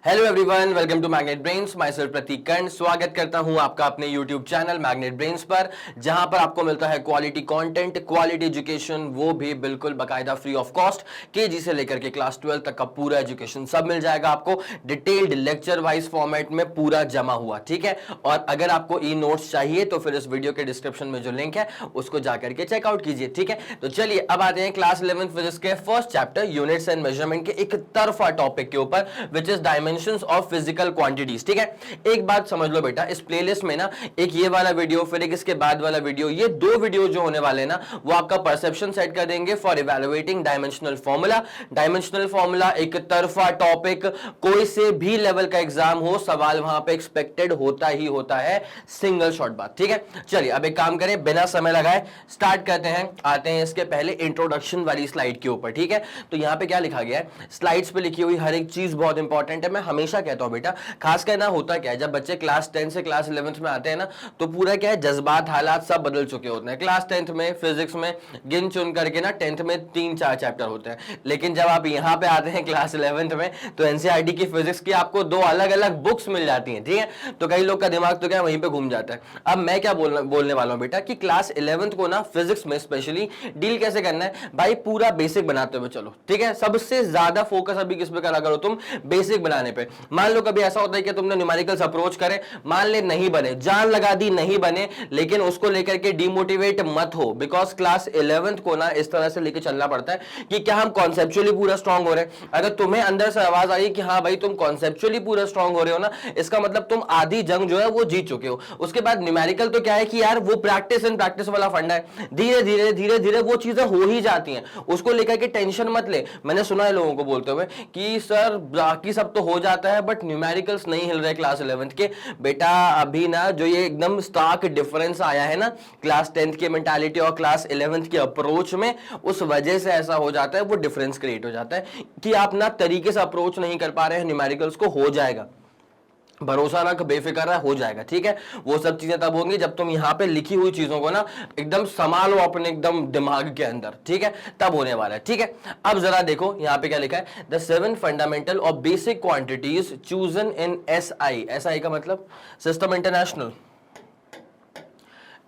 Hello everyone, welcome to Magnet Brains. Myself Prateek Karn स्वागत करता हूं आपका अपने यूट्यूब चैनल मैग्नेट ब्रेन्स पर, जहां पर आपको मिलता है क्वालिटी कंटेंट, क्वालिटी एजुकेशन, वो भी बिल्कुल बाकायदा फ्री ऑफ कॉस्ट। केजी से लेकर के क्लास 12 तक का पूरा एजुकेशन सब मिल जाएगा आपको डिटेल्ड लेक्चर वाइज फॉर्मेट में पूरा जमा हुआ, ठीक है। और अगर आपको ई नोट्स चाहिए तो फिर इस वीडियो के डिस्क्रिप्शन में जो लिंक है उसको जाकर के चेकआउट कीजिए, ठीक है। तो चलिए अब आते हैं क्लास 11 फिजिक्स के first chapter units and measurement के एक तरफा टॉपिक के ऊपर, which is dimensions of physical quantities, ठीक है। एक बात समझ लो बेटा, इस प्लेलिस्ट में ना एक ये वाला वीडियो, फिर एक इसके बाद वाला वीडियो, ये दो वीडियो जो होने वाले ना वो आपका परसेप्शन सेट कर देंगे for evaluating dimensional formula. Dimensional formula एक तरफा टॉपिक, कोई से भी लेवल का एग्जाम हो सवाल वहां पे एक्सपेक्टेड होता ही होता है, सिंगल शॉट बात, ठीक है। चलिए अब एक काम करें, बिना समय लगाए स्टार्ट करते हैं। आते हैं इसके पहले इंट्रोडक्शन वाली स्लाइड के ऊपर, ठीक है। तो यहां पे क्या लिखा गया है, स्लाइड्स पे लिखी हुई हर एक चीज बहुत इंपॉर्टेंट है। मैं हमेशा कहता हूं बेटा, खास कहना होता क्या है, जब बच्चे क्लास 10 से क्लास 11 में आते हैं ना, तो पूरा क्या है, जज्बात हालात सब बदल चुके होते हैं। क्लास 10 में फिजिक्स में गिन चुन करके ना 10th में 3-4 चैप्टर होते हैं, लेकिन जब आप यहां पे आते हैं क्लास 11 में तो एनसीईआरटी की फिजिक्स की आपको दो अलग अलग बुक्स मिल जाती हैं, ठीक है। तो कई लोग का दिमाग तो क्या वहीं पे घूम जाता है। अब मैं क्या बोलने वाला हूं बेटा कि क्लास 11 को ना फिजिक्स में स्पेशली डील कैसे करना है भाई, पूरा बेसिक बनाते हुए चलो, ठीक है। सबसे ज्यादा फोकस अभी किस पे करा करो तुम, बेसिक बनाने पे। मान लो कभी ऐसा होता है कि तुमने न्यूमेरिकल्स अप्रोच करे, मान ले नहीं बने, जान लगा दी नहीं बने, लेकिन उसको लेकर के डिमोटिवेट मत हो, बिकॉज क्लास 11 को ना इस तरह से लेकर चलना पड़ता है कि क्या हम कॉन्सेप्चुअली पूरा स्ट्रांग हो रहे हैं। अगर तुम्हें अंदर से आवाज आई कि हाँ भाई तुम कॉन्सेप्चुअली पूरा स्ट्रांग हो रहे हो ना, इसका मतलब तुम आधी जंग जो है वो जीत चुके हो। उसके बाद न्यूमेरिकल तो क्या है कि यार वो प्रैक्टिस एंड प्रैक्टिस वाला फंडा है, धीरे धीरे धीरे धीरे वो चीजें हो ही जाती हैं, उसको लेकर के टेंशन मत ले। मैंने सुना है लोगों को बोलते हुए कि सर बाकी सब तो हो जाता है बट न्यूमेरिकल्स नहीं हिल रहे क्लास 11 के। बेटा अभी ना जो ये एकदम स्टार्क डिफरेंस आया है ना क्लास 10 के मेंटालिटी और क्लास 11 के अप्रोच में, उस वजह से ऐसा हो जाता है, वो डिफरेंस क्रिएट हो जाता है कि आप ना तरीके से अप्रोच नहीं कर पा रहे हैं न्यूमेरिकल्स को। हो जाएगा, भरोसा रख, बेफिक्र रह, हो जाएगा, ठीक है। वो सब चीजें तब होंगी जब तुम यहां पे लिखी हुई चीजों को ना एकदम संभालो अपने एकदम दिमाग के अंदर, ठीक है, तब होने वाला है, ठीक है। अब जरा देखो यहां पे क्या लिखा है, द 7 फंडामेंटल और basic quantities chosen in SI. SI का मतलब सिस्टम इंटरनेशनल।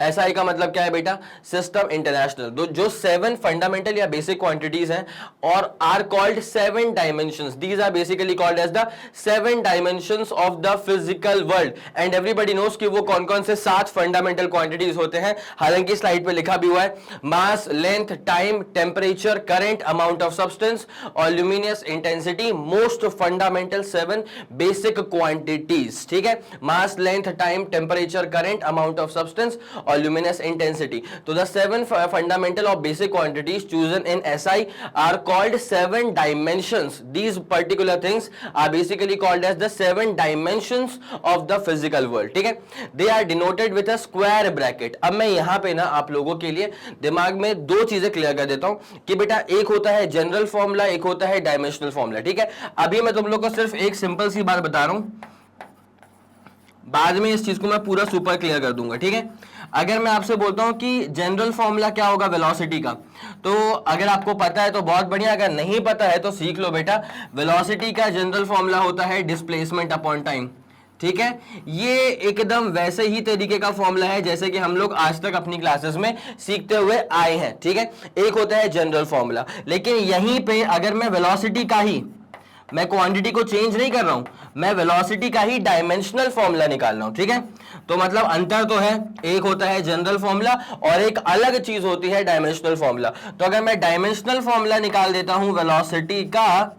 एसआई का मतलब क्या है बेटा, सिस्टम इंटरनेशनल। जो 7 फंडामेंटल या बेसिक क्वांटिटीज हैं और are called 7 dimensions, these are basically called as the 7 dimensions of the physical world. And everybody knows कि वो कौन कौन से 7 फंडामेंटल क्वांटिटीज होते हैं। हालांकि स्लाइड पे लिखा भी हुआ है, mass, length, time, temperature, current, amount of substance और luminous intensity, most fundamental 7 basic quantities, ठीक है। Mass, length, time, temperature, current, amount of substance और luminous intensity. So the 7 fundamental or basic quantities chosen in SI are called 7 dimensions. These particular things are basically called as the 7 dimensions of the physical world, ठीक है। They are denoted with a square bracket. अब मैं यहाँ पे ना आप लोगों के लिए दिमाग में दो चीजें क्लियर कर देता हूँ कि बेटा एक होता है जनरल फॉर्मूला, एक होता है डायमेंशनल फॉर्मूला, ठीक है। अभी मैं तुम लोग को सिर्फ एक सिंपल सी बात बता रहा हूँ, बाद में इस चीज को मैं पूरा सुपर क्लियर कर दूंगा, ठीक है। अगर मैं आपसे बोलता हूं कि जनरल फॉर्मूला क्या होगा वेलोसिटी का, तो अगर आपको पता है तो बहुत बढ़िया, अगर नहीं पता है तो सीख लो बेटा। वेलोसिटी का जनरल फॉर्मूला होता है डिस्प्लेसमेंट अपॉन टाइम, ठीक है। ये एकदम वैसे ही तरीके का फॉर्मूला है जैसे कि हम लोग आज तक अपनी क्लासेस में सीखते हुए आए हैं, ठीक है। एक होता है जनरल फॉर्मूला, लेकिन यहीं पे अगर मैं वेलोसिटी का ही, मैं क्वांटिटी को चेंज नहीं कर रहा हूं, मैं वेलोसिटी का ही डायमेंशनल फॉर्मूला निकाल रहा हूं, ठीक है। तो मतलब अंतर तो है, एक होता है जनरल फॉर्मूला और एक अलग चीज होती है डायमेंशनल फॉर्मूला। तो अगर मैं डायमेंशनल फॉर्मूला निकाल देता हूं वेलोसिटी का,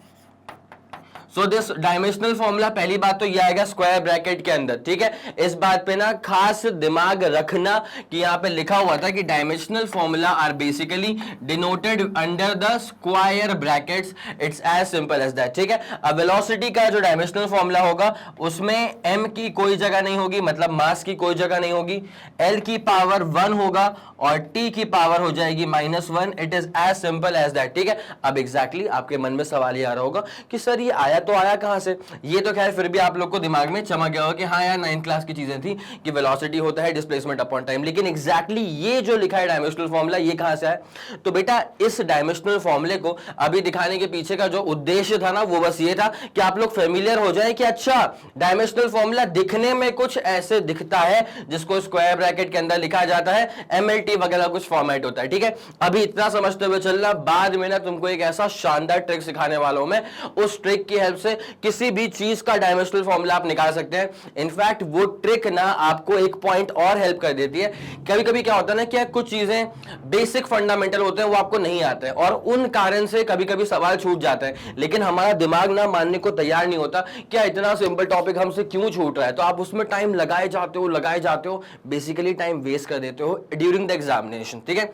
सो दिस डायमेंशनल फॉर्मूला, पहली बात तो ये आएगा स्क्वायर ब्रैकेट के अंदर, ठीक है। इस बात पे ना खास दिमाग रखना कि यहाँ पे लिखा हुआ था कि dimensional formula are basically denoted under the square brackets, it's as simple as that, ठीक है। अब वेलोसिटी का जो डायमेंशनल फॉर्मूला होगा उसमें m की कोई जगह नहीं होगी, मतलब मास की कोई जगह नहीं होगी, l की पावर 1 होगा और t की पावर हो जाएगी -1, it is as simple as that, ठीक है। अब एग्जैक्टली आपके मन में सवाल ये आ रहा होगा कि सर ये आया तो आया कहां से? ये तो खैर फिर भी आप लोग को दिमाग में चमक गया हो कि हाँ यार 9th क्लास की चीजें थी कि वेलोसिटी होता है डिस्प्लेसमेंट अपॉन टाइम, लेकिन एग्जैक्टली ये जो लिखा है डायमेंशनल फॉर्मूला ये कहां से आया? तो बेटा इस डायमेंशनल फॉर्मूले को अभी दिखाने के पीछे का जो उद्देश्य था ना वो बस ये था कि आप लोग फेमिलियर हो जाए कि अच्छा डायमेंशनल फॉर्मूला दिखने में कुछ ऐसे दिखता है जिसको स्क्वायर ब्रैकेट के अंदर लिखा जाता है, MLT वगैरह कुछ फॉर्मेट होता है, ठीक है। अभी इतना समझते हुए चलना, बाद में ना तुमको एक ऐसा शानदार ट्रिक सिखाने वाला हूं मैं, उस ट्रिक की हेल्प से किसी भी चीज का डायमेंशनल फॉर्मूला आप निकाल सकते हैं। इनफैक्ट वो ट्रिक ना आपको एक पॉइंट और हेल्प कर देती है। कभी कभी क्या होता है ना कि कुछ चीजें बेसिक फंडामेंटल होते हैं वो आपको नहीं आते हैं और उन कारण से कभी कभी सवाल छूट जाता है, लेकिन हमारा दिमाग ना मानने को तैयार नहीं होता क्या इतना सिंपल टॉपिक हमसे क्यों छूट रहा है, तो आप उसमें टाइम लगाए जाते हो, बेसिकली टाइम वेस्ट कर देते हो ड्यूरिंग द एग्जामिनेशन, ठीक है।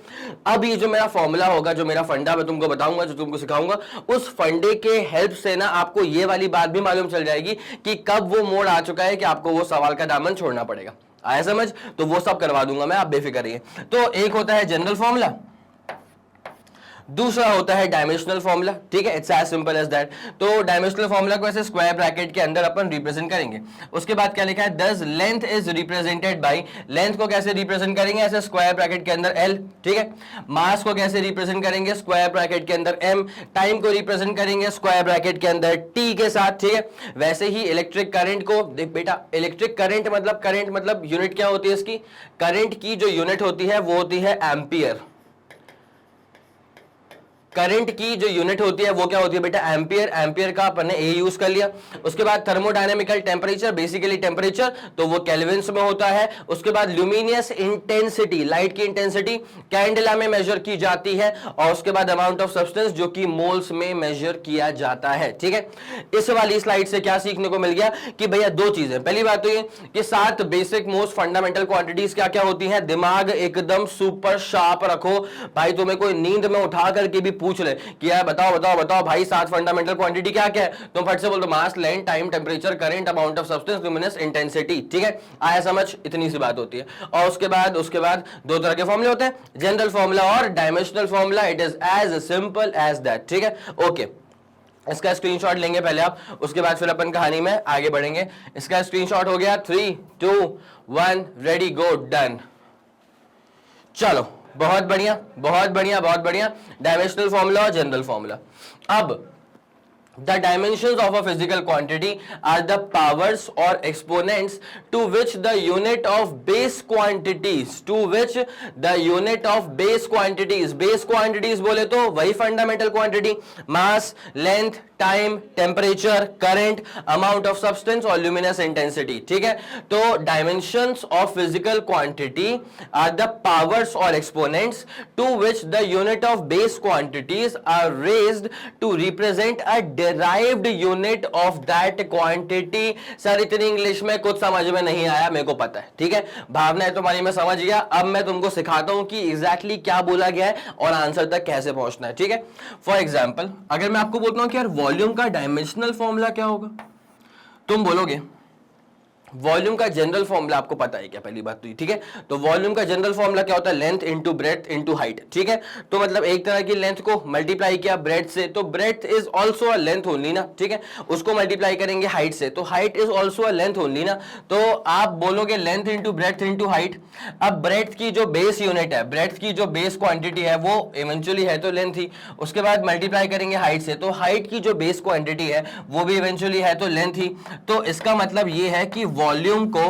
अब ये जो मेरा फॉर्मूला होगा, जो मेरा फंडा मैं तुमको बताऊंगा, जो तुमको सिखाऊंगा, उस फंडे के हेल्प से ना आपको ये वाली बात भी मालूम चल जाएगी कि कब वो मोड़ आ चुका है कि आपको वो सवाल का दामन छोड़ना पड़ेगा। आया समझ? तो वो सब करवा दूंगा मैं, आप बेफिक्र रहिए। तो एक होता है जनरल फॉर्मूला, दूसरा होता है डायमेंशनल फॉर्मूला, ठीक है। It's as simple as that. तो डायमेंशनल फॉर्मूला को ऐसे स्क्वायर ब्रैकेट के अंदर अपन रिप्रेजेंट करेंगे। उसके बाद क्या लिखा है, दस length is represented by, length को कैसे रिप्रेजेंट करेंगे, ऐसे स्क्वायर ब्रैकेट के अंदर L, ठीक है। मास को कैसे रिप्रेजेंट करेंगे, स्क्वायर ब्रैकेट के अंदर M, टाइम को रिप्रेजेंट करेंगे स्क्वायर ब्रैकेट के अंदर T के साथ, ठीक है। वैसे ही इलेक्ट्रिक करंट को देख बेटा, इलेक्ट्रिक करंट मतलब यूनिट क्या होती है इसकी, करंट की जो यूनिट होती है वो होती है एम्पियर। करंट की जो यूनिट होती है वो क्या होती है बेटा, एम्पियर। एम्पियर का अपन ने ए यूज कर लिया। उसके बाद थर्मोडायनेमिकल टेम्परेचर, बेसिकली टेम्परेचर, तो वो केल्विन्स में होता है। उसके बाद ल्यूमिनियस इंटेंसिटी, लाइट की इंटेंसिटी कैंडेला में मेजर की जाती है। और उसके बाद अमाउंट ऑफ सब्सटेंस जो कि मोल्स में मेजर किया जाता है, ठीक है। इस वाली स्लाइड से क्या सीखने को मिल गया कि भैया दो चीजें, पहली बात तो ये कि 7 बेसिक मोस्ट फंडामेंटल क्वांटिटीज क्या क्या होती है। दिमाग एकदम सुपर शार्प रखो भाई, तुम्हें कोई नींद में उठा करके भी पूछ ले कि यार बताओ भाई 7 फंडामेंटल क्वांटिटी क्या क्या है, तुम फट से बोल दो mass, length, time, temperature, current, amount of substance, luminous intensity, ठीक है। आया समझ? इतनी सी बात होती है। और उसके बाद दो तरह के फॉर्मूले होते हैं, जनरल फॉर्मूला और dimensional formula. It is as simple as that, ठीक है। ओके, इसका स्क्रीनशॉट लेंगे पहले आप, उसके बाद फिर अपन कहानी में आगे बढ़ेंगे। इसका स्क्रीनशॉट हो गया, 3 2 1 रेडी गो डन। चलो बहुत बढ़िया। डायमेंशनल फॉर्मूला और जनरल फॉर्मूला। अब the dimensions of a physical quantity are the powers or exponents to which the unit of base quantities base quantities बोले तो वही fundamental quantity, mass, length, time, temperature, current, amount of substance और luminous intensity, ठीक है। तो dimensions of physical quantity are the powers or exponents to which the unit of base quantities are raised to represent a derived unit of that quantity. Sir इतनी English में कुछ समझ में नहीं आया, मेरे को पता है, ठीक है। भावना है तुम्हारी, मैं समझ गया। अब मैं तुमको सिखाता हूं कि एग्जैक्टली क्या बोला गया है और आंसर तक कैसे पहुंचना है, ठीक है। फॉर एग्जाम्पल, अगर मैं आपको बोलता हूं कि यार वॉल्यूम का डायमेंशनल फॉर्मूला क्या होगा, तुम बोलोगे वॉल्यूम का जनरल फॉर्मूला आपको पता है क्या, पहली बात तो, ठीक है। तो वॉल्यूम का जनरल फॉर्मूला क्या होता है, length into breadth into height, ठीक है। तो मतलब एक तरह की लेंथ को मल्टीप्लाई किया ब्रेड्थ से, तो breadth is also a length only ना, ठीक है। उसको मल्टीप्लाई करेंगे हाइट से, तो height is also a length only ना। तो आप बोलोगे length into breadth into height. अब ब्रेड्थ की जो बेस यूनिट है, ब्रेड्थ की जो बेस क्वांटिटी है वो इवेंचुअली है तो लेंथ ही, उसके बाद मल्टीप्लाई करेंगे हाइट से, तो हाइट की जो बेस क्वांटिटी है वो भी इवेंचुअली है तो लेंथ ही। तो इसका मतलब ये है कि वॉल्यूम को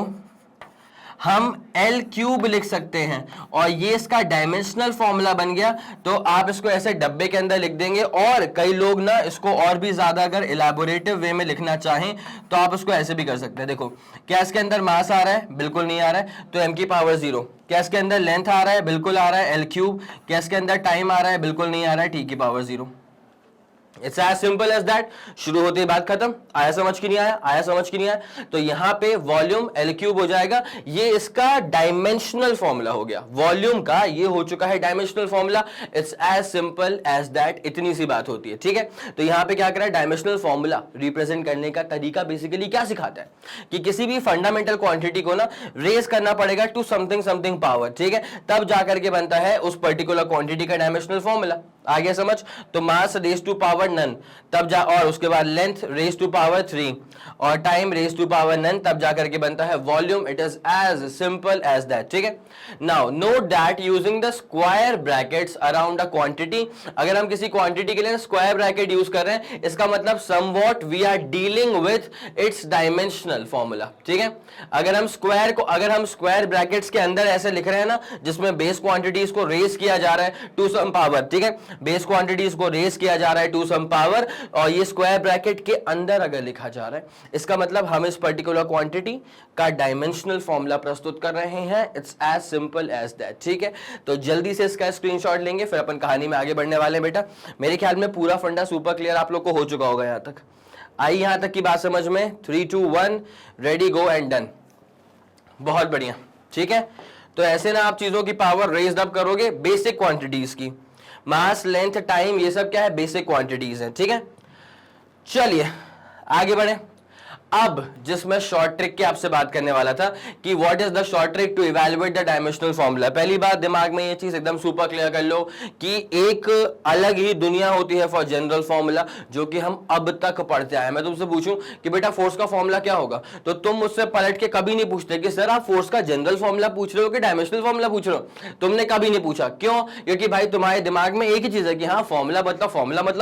हम L क्यूब लिख सकते हैं और ये इसका डायमेंशनल फॉर्मूला बन गया। तो आप इसको ऐसे डब्बे के अंदर लिख देंगे, और कई लोग ना इसको और भी ज्यादा अगर इलैबोरेटिव वे में लिखना चाहें तो आप इसको ऐसे भी कर सकते हैं। देखो, क्या इसके अंदर मास आ रहा है, बिल्कुल नहीं आ रहा है, तो m की पावर 0। क्या इसके अंदर लेंथ आ रहा है, बिल्कुल आ रहा है, L क्यूब। क्या इसके अंदर टाइम आ रहा है, बिल्कुल नहीं आ रहा है, t की power 0। It's as simple as that. शुरू होते ही बात खत्म। आया समझ की नहीं आया, तो यहां पे वॉल्यूम L क्यूब हो जाएगा। ये इसका डायमेंशनल फॉर्मूला हो गया, वॉल्यूम का ये हो चुका है dimensional formula. It's as simple as that, इतनी सी बात होती है, ठीक है। तो यहां पे क्या करा है, डायमेंशनल फॉर्मूला रिप्रेजेंट करने का तरीका बेसिकली क्या सिखाता है कि किसी भी फंडामेंटल क्वांटिटी को ना रेज करना पड़ेगा टू समथिंग पावर, ठीक है, तब जाकर के बनता है उस पर्टिकुलर क्वांटिटी का डायमेंशनल फॉर्मूला। आ गया समझ? तो mass raise to power power none तब जा, और उसके बाद लेंथ रेज टू पावर 3 और time raise to power none, तब जाकर के बनता है volume. It is as simple as that, ठीक है। Now note that using the square brackets around a quantity, अगर हम किसी क्वांटिटी के लिए स्क्वायर ब्रैकेट यूज कर रहे हैं, इसका मतलब somewhat we are dealing with its dimensional formula, ठीक है। अगर हम स्क्वायर ब्रैकेट्स के अंदर ऐसे लिख रहे हैं ना, जिसमें बेस क्वांटिटीज को रेज किया जा रहा है टू सम पावर, ठीक है, बेस क्वांटिटीज को रेज किया जा रहा है टू सम पावर, और ये स्क्वायर ब्रैकेट के अंदर अगर लिखा जा रहा है, इसका मतलब हम इस पर्टिकुलर क्वांटिटी का डायमेंशनल फॉर्मूला प्रस्तुत कर रहे हैं। It's as simple as that, ठीक है। तो जल्दी से इसका स्क्रीनशॉट लेंगे, फिर अपन कहानी में आगे बढ़ने वाले हैं। बेटा मेरे ख्याल में पूरा फंडा सुपर क्लियर आप लोग को हो चुका होगा। यहां तक आई, यहां तक की बात समझ में? 3 2 1 रेडी गो एंड डन। बहुत बढ़िया, ठीक है। तो ऐसे ना आप चीजों की पावर रेज्ड अप करोगे, बेसिक क्वांटिटीज की, मास लेंथ टाइम, ये सब क्या है? बेसिक क्वांटिटीज है, ठीक है। चलिए आगे बढ़े। अब जिसमें शॉर्ट ट्रिक की आपसे बात करने वाला था कि what is the short trick to evaluate the dimensional formula. पहली बात दिमाग में ये चीज एकदम सुपर क्लियर कर लो कि एक अलग ही दुनिया होती है फॉर जनरल फॉर्मूला, जो कि हम अब तक पढ़ते आए। मैं तुमसे पूछूं कि बेटा फोर्स का फॉर्मूला क्या होगा, तो तुम मुझसे पलट के कभी नहीं पूछते कि सर आप फोर्स का जनरल फॉर्मूला पूछ रहे हो कि डायमेंशनल फॉर्मूला पूछ रहे हो। तुमने कभी नहीं पूछा, क्यों? क्योंकि भाई तुम्हारे दिमाग में एक ही चीज है कि हाँ फॉर्मूला मतलब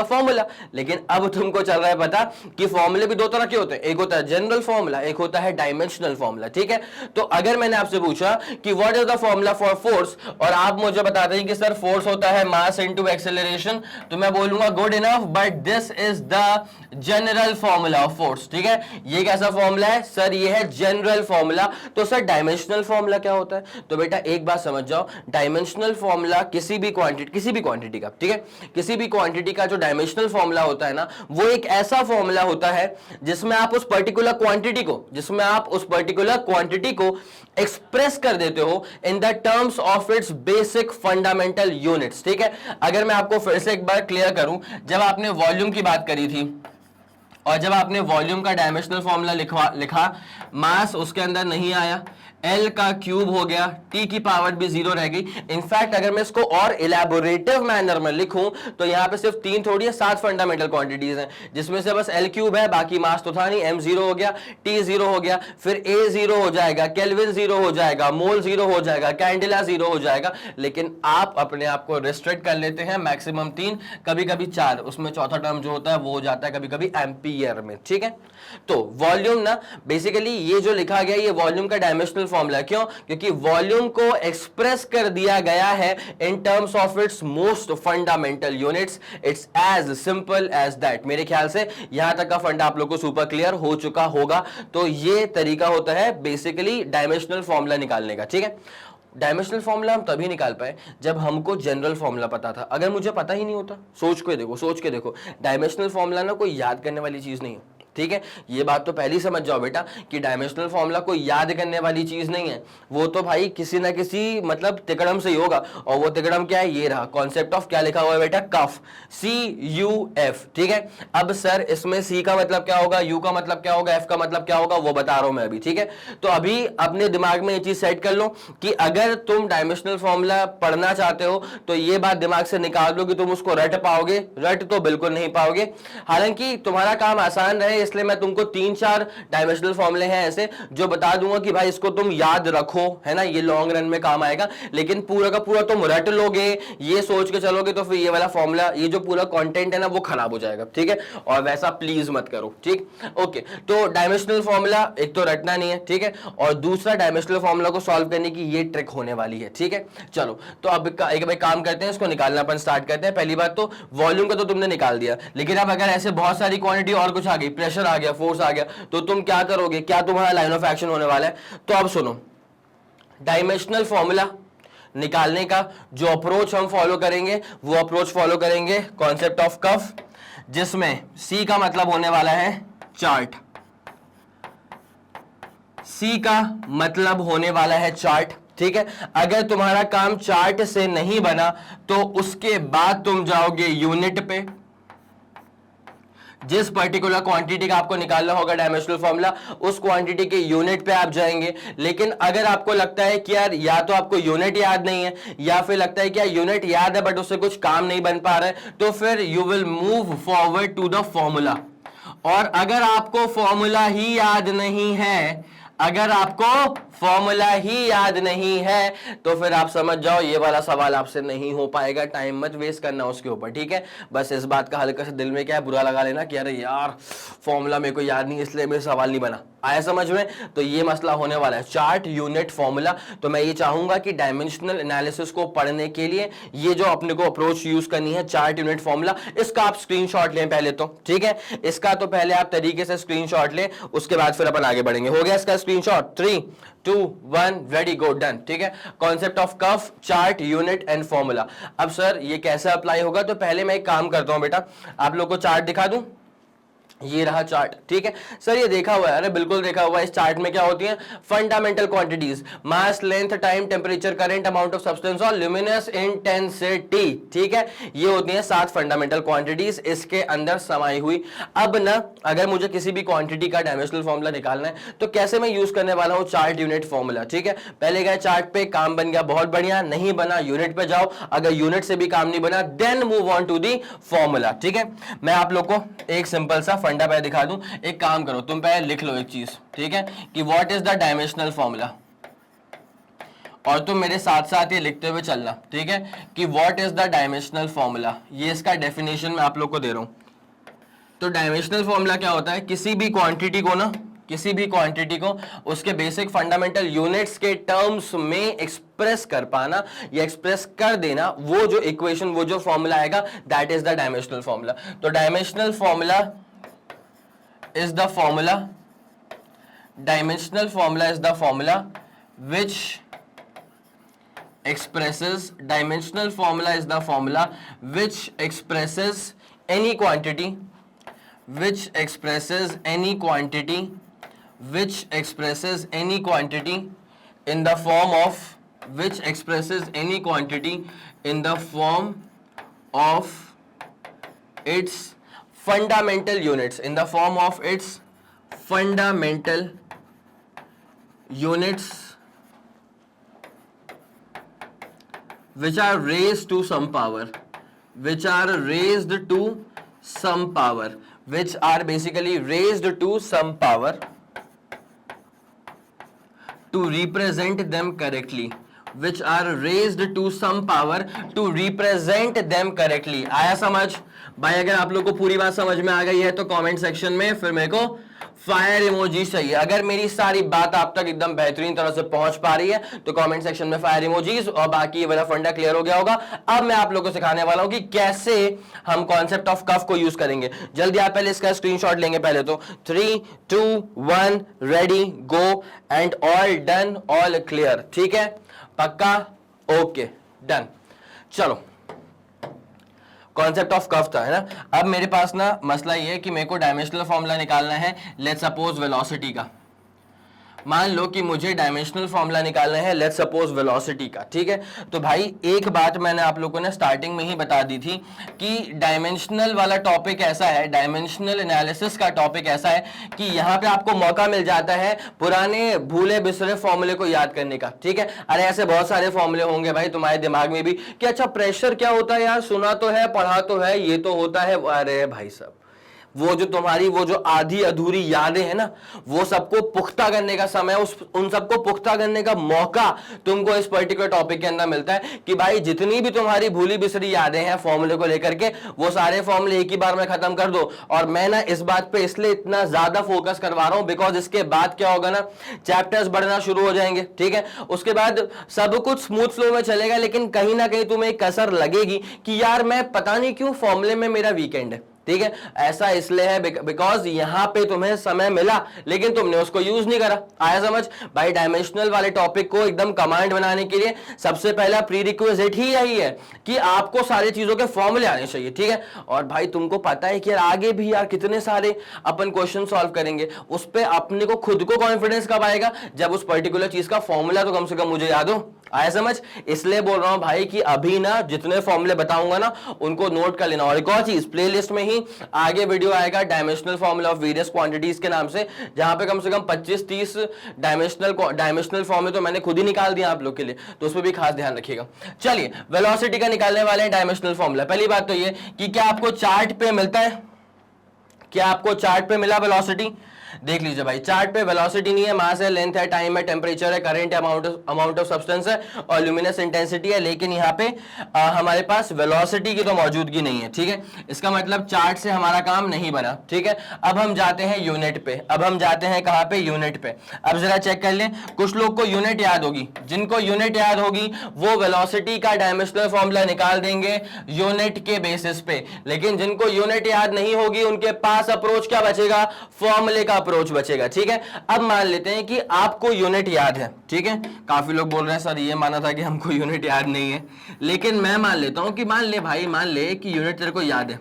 फॉर्मूला। लेकिन अब तुमको चल रहा है पता कि फॉर्मूले भी दो तरह के होते हैं, एक होता है जनरल फॉर्मूला, एक होता है डायमेंशनल फॉर्मूला, ठीक है। तो अगर मैंने आपसे पूछा कि what is the formula for force, और आप मुझे बताते हैं कि सर फोर्स होता है मास इनटू एक्सेलरेशन, तो मैं बोलूंगा good enough, but this is the general formula of force, ठीक है। ये कैसा फॉर्मूला है सर? ये है जनरल फॉर्मूला। तो सर डायमेंशनल फॉर्मूला क्या होता है? तो बेटा एक बात समझ जाओ, डायमेंशनल फॉर्मूला किसी भी क्वांटिटी का, ठीक है, किसी भी क्वांटिटी का जो डायमेंशनल फॉर्मूला होता है ना, वो एक ऐसा फॉर्मूला होता है जिसमें आप उस पर्टिकुलर क्वांटिटी को एक्सप्रेस कर देते हो in the terms of it's basic fundamental units, ठीक है। अगर मैं आपको फिर से एक बार क्लियर करूं, जब आपने वॉल्यूम की बात करी थी और जब आपने वॉल्यूम का डायमेंशनल फॉर्मूला लिखा, मास उसके अंदर नहीं आया, L का क्यूब हो गया, T की पावर भी 0 रह गई। इनफैक्ट अगर मैं इसको और इलेबोरेटिव मैनर में लिखूं तो यहां पे सिर्फ 3 थोड़ी है, 7 फंडामेंटल क्वांटिटीज हैं, जिसमें से बस L क्यूब है, बाकी मास तो था नहीं। M 0 हो गया, T 0 हो गया, फिर A 0 हो जाएगा, केल्विन 0 हो जाएगा, मोल 0 हो जाएगा, कैंडेला 0 हो जाएगा। लेकिन आप अपने आप को रिस्ट्रिक्ट कर लेते हैं मैक्सिमम 3, कभी कभी 4, उसमें चौथा टर्म जो होता है वो हो जाता है कभी कभी एम्पियर में, ठीक है। तो वॉल्यूम ना बेसिकली ये जो लिखा गया ये वॉल्यूम का डायमेंशनल फॉर्मूला, क्यों? क्योंकि वॉल्यूम को एक्सप्रेस कर दिया गया है in terms of its most fundamental units. It's as simple as that. मेरे ख्याल से यहां तक का फंडा आप लोग को सुपर क्लियर हो चुका होगा। तो ये तरीका होता है बेसिकली डायमेंशनल फॉर्मूला निकालने का, ठीक है। डायमेंशनल फॉर्मूला हम तभी निकाल पाए जब हमको जनरल फॉर्मूला पता था। अगर मुझे पता ही नहीं होता, सोच के देखो, डायमेंशनल फॉर्मूला ना कोई याद करने वाली चीज नहीं है, ठीक है। ये बात तो पहले ही समझ जाओ बेटा कि डायमेंशनल फॉर्मूला कोई याद करने वाली चीज नहीं है, वो तो भाई किसी ना किसी मतलब तिकड़म से ही होगा। और वो तिकड़म क्या है? ये रहा कॉन्सेप्ट ऑफ, क्या लिखा हुआ है बेटा? कफ, CUF, ठीक है। अब सर इसमें C का मतलब क्या होगा, U का मतलब क्या होगा, F का मतलब क्या होगा, वो बता रहा हूं मैं अभी, ठीक है। तो अभी अपने दिमाग में ये चीज सेट कर लो कि अगर तुम डायमेंशनल फॉर्मूला पढ़ना चाहते हो तो ये बात दिमाग से निकाल दो कि तुम उसको रट पाओगे। रट तो बिल्कुल नहीं पाओगे। हालांकि तुम्हारा काम आसान रहे इसलिए मैं तुमको 3-4 डायमेंशनल फॉर्मूले हैं ऐसे जो बता दूंगा कि भाई इसको तुम याद रखो, है ना, ये लॉन्ग रन में काम आएगा। लेकिन पूरा का पूरा तुम रट लोगे, ये सोच के चलोगे तो फिर ये वाला फॉर्मूला, ये जो पूरा कंटेंट है ना वो खराब हो जाएगा, ठीक है। और वैसा प्लीज मत करो, ठीक, ओके। तो डायमेंशनल फॉर्मूला एक तो रटना नहीं है, ठीक है, और दूसरा डायमेंशनल फॉर्मूला को सॉल्व करने की ये ट्रिक होने वाली है, ठीक है। चलो तो अब एक भाई काम करते हैं, इसको निकालना अपन स्टार्ट करते हैं। पहली बात तो वॉल्यूम का तो तुमने निकाल दिया, लेकिन अब अगर ऐसे बहुत सारी क्वांटिटी और कुछ आ गई, प्रेशर आ गया, फोर्स आ गया, तो तुम क्या करोगे? क्या तुम्हारा लाइन ऑफ एक्शन होने वाला है? तो अब सुनो, डायमेंशनल फॉर्मूला निकालने का जो अप्रोच हम फॉलो करेंगे वो अप्रोच फॉलो करेंगे कॉन्सेप्ट ऑफ कफ, जिसमें C का मतलब होने वाला है चार्ट। C का मतलब होने वाला है चार्ट, ठीक है। अगर तुम्हारा काम चार्ट से नहीं बना तो उसके बाद तुम जाओगे यूनिट पे, जिस पर्टिकुलर क्वांटिटी का आपको निकालना होगा डायमेंशनल फॉर्मूला, उस क्वांटिटी के यूनिट पे आप जाएंगे। लेकिन अगर आपको लगता है कि यार या तो आपको यूनिट याद नहीं है, या फिर लगता है कि यार यूनिट याद है बट उससे कुछ काम नहीं बन पा रहा है, तो फिर you will move forward to the formula. और अगर आपको फॉर्मूला ही याद नहीं है, अगर आपको फॉर्मूला ही याद नहीं है, तो फिर आप समझ जाओ ये वाला सवाल आपसे नहीं हो पाएगा। टाइम मत वेस्ट करना उसके ऊपर, ठीक है। बस इस बात का हल्का सा दिल में क्या है, बुरा लगा लेना कि अरे यार फॉर्मूला मेरे को याद नहीं इसलिए मेरे सवाल नहीं बना। आया समझ में? तो ये मसला होने वाला है, चार्ट यूनिट फॉर्मूला। तो मैं ये चाहूंगा कि डायमेंशनल एनालिसिस को पढ़ने के लिए ये जो अपने को अप्रोच यूज करनी है, चार्ट यूनिट फॉर्मूला, इसका आप स्क्रीनशॉट लें पहले तो, ठीक है। इसका तो पहले आप तरीके से स्क्रीनशॉट लें, उसके बाद फिर अपन आगे बढ़ेंगे। हो गया इसका स्क्रीनशॉट? 3 2 1 रेडी गो डन, ठीक है। Concept of cuff, chart, unit and formula. अब सर ये कैसे अप्लाई होगा? तो पहले मैं एक काम करता हूं बेटा, आप लोग को चार्ट दिखा दूं। ये रहा चार्ट, ठीक है सर। ये देखा हुआ है? अरे बिल्कुल देखा हुआ है। इस चार्ट में क्या होती है? Fundamental quantities, mass, length, time, temperature, current, amount of substance और ल्यूमिनस इंटेंसिटी, ठीक है। ये होती है 7 फंडामेंटल क्वांटिटीज इसके अंदर समाई हुई। अब ना अगर मुझे किसी भी क्वांटिटी का डायमेंशनल फॉर्मूला निकालना है तो कैसे मैं यूज करने वाला हूं? चार्ट यूनिट फॉर्मूला, ठीक है। पहले गए चार्ट पे, काम बन गया, बहुत बढ़िया। नहीं बना, यूनिट पे जाओ। अगर यूनिट से भी काम नहीं बना, then move on to the formula, ठीक है। मैं आप लोग को एक सिंपल सा फंडा पहले दिखा दूं। एक काम करो, तुम पहले लिख लो एक चीज, ठीक है, कि what is the dimensional formula, और तुम मेरे साथ साथ ये लिखते हुए चलना, ठीक है, कि what is the dimensional formula. ये इसका डेफिनेशन मैं आप लोग को दे रहा हूं। तो डायमेंशनल फॉर्मूला क्या होता है? किसी भी क्वांटिटी को ना, किसी भी क्वांटिटी को उसके बेसिक फंडामेंटल यूनिट्स के टर्म्स में एक्सप्रेस कर पाना या एक्सप्रेस कर देना, वो जो इक्वेशन, वो जो फॉर्मूला आएगा, that is the dimensional formula. तो dimensional formula is the formula, dimensional formula is the formula which expresses, dimensional formula is the formula which expresses any quantity, which expresses any quantity, which expresses any quantity in the form of, which expresses any quantity in the form of its fundamental units, in the form of its fundamental units which are raised to some power, which are raised to some power, which are basically raised to some power to represent them correctly, which are raised to some power to represent them correctly। आया समझ भाई? अगर आप लोग को पूरी बात समझ में आ गई है तो कमेंट सेक्शन में फिर मेरे को फायर इमोजी चाहिए। अगर मेरी सारी बात आप तक एकदम बेहतरीन तरह से पहुंच पा रही है तो कमेंट सेक्शन में फायर इमोजीज, और बाकी ये वाला फंडा क्लियर हो गया होगा। अब मैं आप लोगों को सिखाने वाला हूं कि कैसे हम कॉन्सेप्ट ऑफ कफ को यूज करेंगे। जल्दी आप पहले इसका स्क्रीनशॉट लेंगे पहले तो। 3 2 1 ready go and all done, all clear, ठीक है, पक्का, ओके डन। चलो, कॉन्सेप्ट ऑफ कफ था, है ना। अब मेरे पास ना मसला ये है कि मेरे को डायमेंशनल फॉर्मूला निकालना है, लेट्स सपोज वेलोसिटी का। मान लो कि मुझे डायमेंशनल फॉर्मूला निकालना है, लेट्स सपोज वेलोसिटी का, ठीक है। तो भाई एक बात मैंने आप लोगों ने स्टार्टिंग में ही बता दी थी कि डायमेंशनल वाला टॉपिक ऐसा है, डायमेंशनल एनालिसिस का टॉपिक ऐसा है कि यहाँ पे आपको मौका मिल जाता है पुराने भूले बिसरे फॉर्मूले को याद करने का, ठीक है। अरे ऐसे बहुत सारे फॉर्मूले होंगे भाई तुम्हारे दिमाग में भी कि अच्छा प्रेशर क्या होता है यार, सुना तो है, पढ़ा तो है, ये तो होता है। अरे भाई साहब, वो जो तुम्हारी वो जो आधी अधूरी यादें हैं ना, वो सबको पुख्ता करने का समय, उन सबको पुख्ता करने का मौका तुमको इस पर्टिकुलर टॉपिक के अंदर मिलता है कि भाई जितनी भी तुम्हारी भूली बिसरी यादें हैं फॉर्मूले को लेकर के, वो सारे फॉर्मूले एक ही बार में खत्म कर दो। और मैं ना इस बात पे इसलिए इतना ज्यादा फोकस करवा रहा हूं बिकॉज इसके बाद क्या होगा ना, चैप्टर्स बढ़ना शुरू हो जाएंगे, ठीक है। उसके बाद सब कुछ स्मूथ फ्लो में चलेगा, लेकिन कहीं ना कहीं तुम्हें एक कसर लगेगी कि यार मैं पता नहीं क्यों फॉर्मूले में मेरा वीकेंड है, ठीक है। ऐसा इसलिए है बिकॉज यहां पे तुम्हें समय मिला लेकिन तुमने उसको यूज नहीं करा। आया समझ भाई? डायमेंशनल वाले टॉपिक को एकदम कमांड बनाने के लिए सबसे पहला प्री रिक्विजिट ही यही है कि आपको सारी चीजों के फॉर्मूले आने चाहिए, ठीक है। और भाई तुमको पता है कि यार आगे भी यार कितने सारे अपन क्वेश्चन सॉल्व करेंगे, उस पर अपने को खुद को कॉन्फिडेंस कब आएगा? जब उस पर्टिकुलर चीज का फॉर्मूला तो कम से कम मुझे याद हो। आया समझ? इसलिए बोल रहा हूं भाई कि अभी ना जितने फॉर्मूले बताऊंगा ना उनको नोट कर लेना। और एक और चीज, प्लेलिस्ट में ही आगे वीडियो आएगा dimensional formula of various quantities के नाम से, जहां पे कम से कम 25-30 डायमेंशनल फॉर्मूले तो मैंने खुद ही निकाल दिया आप लोग के लिए, तो उस पर भी खास ध्यान रखिएगा। चलिए वेलोसिटी का निकालने वाले हैं डायमेंशनल फॉर्मूला। पहली बात तो ये कि क्या आपको चार्ट पे मिलता है, क्या आपको चार्ट पे मिला वेलोसिटी? देख लीजिए भाई, चार्ट पे वेलोसिटी नहीं है, मास है, लेंथ है, टाइम है, टेम्परेचर है, करंट है, अमाउंट ऑफ सब्सटेंस है और ल्यूमिनस इंटेंसिटी है, लेकिन यहाँ पे हमारे पास वेलोसिटी की तो मौजूदगी नहीं है। ठीक है, इसका मतलब चार्ट से हमारा काम नहीं बना। ठीक है, अब हम जाते हैं यूनिट पे। अब हम जाते हैं कहां पे? यूनिट पे। अब जरा चेक कर लें, कुछ लोग को यूनिट याद होगी, जिनको यूनिट याद होगी वो वेलोसिटी का डायमेंशनल फॉर्मूला निकाल देंगे यूनिट के बेसिस पे, लेकिन जिनको यूनिट याद नहीं होगी उनके पास अप्रोच क्या बचेगा? फॉर्मूले का अप्रोच बचेगा। ठीक है, अब मान लेते हैं कि आपको यूनिट याद है। ठीक है, काफी लोग बोल रहे हैं सर ये माना था कि हमको यूनिट याद नहीं है, लेकिन मैं मान लेता हूं कि मान ले भाई, मान ले कि यूनिट तेरे को याद है।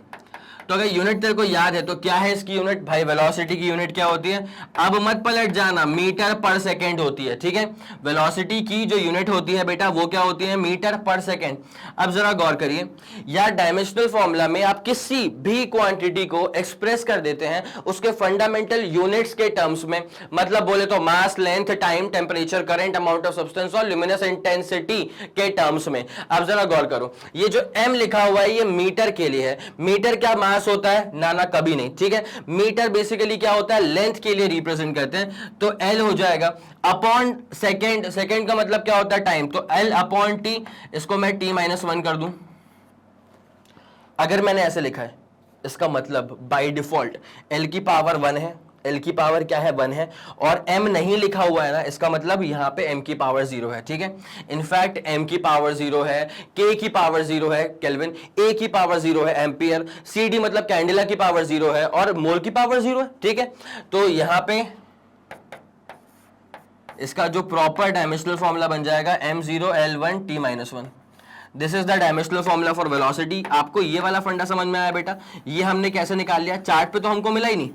तो अगर यूनिट तेरे को याद है तो क्या है इसकी यूनिट? भाई वेलोसिटी की यूनिट क्या होती है? अब मत पलट जाना, मीटर पर सेकेंड होती है। ठीक है, वेलोसिटी की जो यूनिट होती है बेटा वो क्या होती है? मीटर पर सेकेंड। अब जरा गौर करिए, या डायमेंशनल फॉर्मूला में आप किसी भी क्वांटिटी को एक्सप्रेस कर देते हैं उसके फंडामेंटल यूनिट्स के टर्म्स में, मतलब बोले तो mass, length, time, temperature, current, amount of substance और ल्यूमिनस इंटेंसिटी के टर्म्स में। अब जरा गौर करो, ये जो m लिखा हुआ है ये मीटर के लिए है। मीटर क्या मास होता है? ना ना, कभी नहीं। ठीक है, मीटर बेसिकली क्या होता है? लेंथ के लिए रिप्रेजेंट करते हैं, तो L हो जाएगा अपॉन सेकेंड। सेकेंड का मतलब क्या होता है? टाइम, तो L अपॉन T, इसको मैं T-1 कर दूं। अगर मैंने ऐसे लिखा है इसका मतलब बाय डिफॉल्ट L की पावर 1 है, L की पावर क्या है? 1 है, और M नहीं लिखा हुआ है ना, इसका मतलब यहां पे M की पावर 0 है। ठीक है, इनफैक्ट M की पावर 0 है, K की पावर 0 है केल्विन, A की पावर 0 है एम्पियर, CD मतलब कैंडेला की पावर 0 है और मोल की पावर 0 है। ठीक है, तो यहां पे इसका जो प्रॉपर डायमेंशनल फॉर्मूला बन जाएगा m0 L1 T-1। This is the dimensional formula for velocity. आपको ये वाला फंडा समझ में आया बेटा? ये हमने कैसे निकाल लिया? चार्ट पे तो हमको मिला ही नहीं।